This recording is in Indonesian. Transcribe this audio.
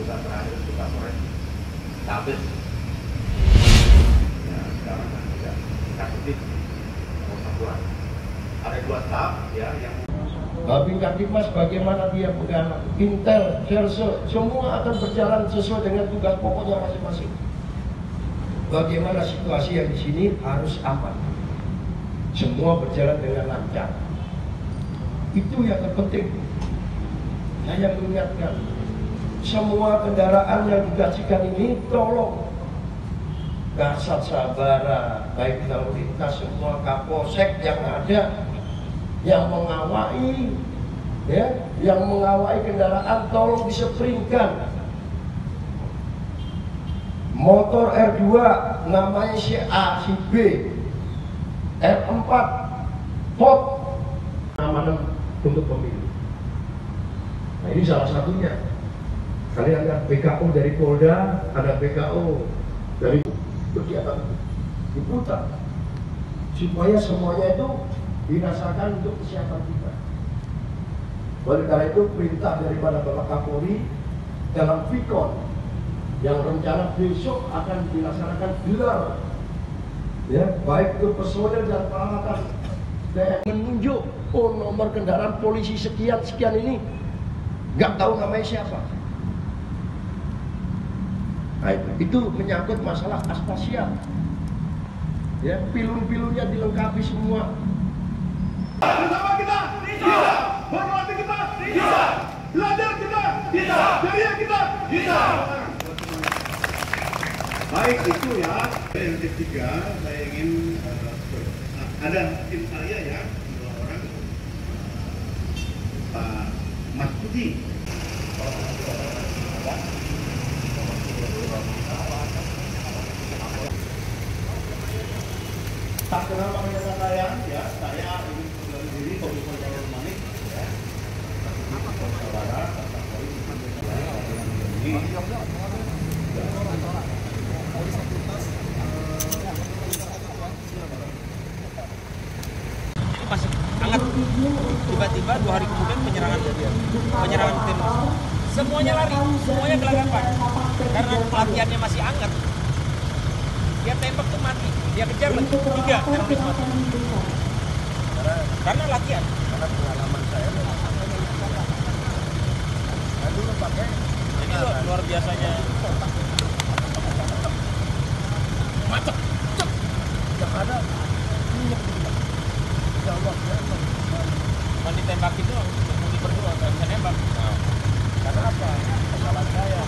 tugas terakhir tugas sore habis. Ya, sekarang kan tidak kasih kurang. Ada 2 tahap ya yang Babin Kamtibmas bagaimana dia pegang intel, verso, semua akan berjalan sesuai dengan tugas pokoknya masing-masing. Bagaimana situasi yang di sini harus aman, semua berjalan dengan lancar. Itu yang terpenting. Saya mengingatkan semua kendaraan yang digajikan ini tolong Kasat Sabara, baik lalu lintas semua Kapolsek yang ada, yang mengawai, ya, yang mengawai kendaraan tolong disepringkan. Motor R2 namanya si A, si B, R4 pot amanah untuk pemilu. Nah ini salah satunya. Kalian lihat BKO dari Polda, ada BKO dari kegiatan diputar supaya semuanya itu dirasakan untuk kesiapan kita. Oleh karena itu perintah daripada Bapak Kapolri dalam Vikon yang rencana besok akan dilaksanakan gelar, ya, baik itu personel dan peralatan TNI menunjuk nomor kendaraan polisi sekian ini nggak tahu namanya siapa. Nah, itu menyangkut masalah aspasial, ya, pilun-pilunnya dilengkapi semua. Bersama kita bisa, hormati kita bisa, belajar kita bisa, ceria kita bisa. Baik itu ya. Yang ketiga saya ingin ada tim saya ya 2 orang, Pak Mas Budi. Tak kenal nama saya, ya saya ingin mengenali diri Tommy Jalur Manik, ya. Saudara, masih hangat. Tiba-tiba 2 hari kemudian penyerangan tim. Semuanya lari, semuanya gelagapan. Karena latihannya masih hangat. Dia tembak tuh mati, dia kejar lagi 3 teroris mati. Karena latihan. Karena pengalaman saya dulu pakai ini luar biasanya. Macet, cek, yang ada minyak juga. Ya Allah, ya ditembak itu sembunyi berdua, nggak bisa nembak. Nah, karena apa? Kesalahan saya.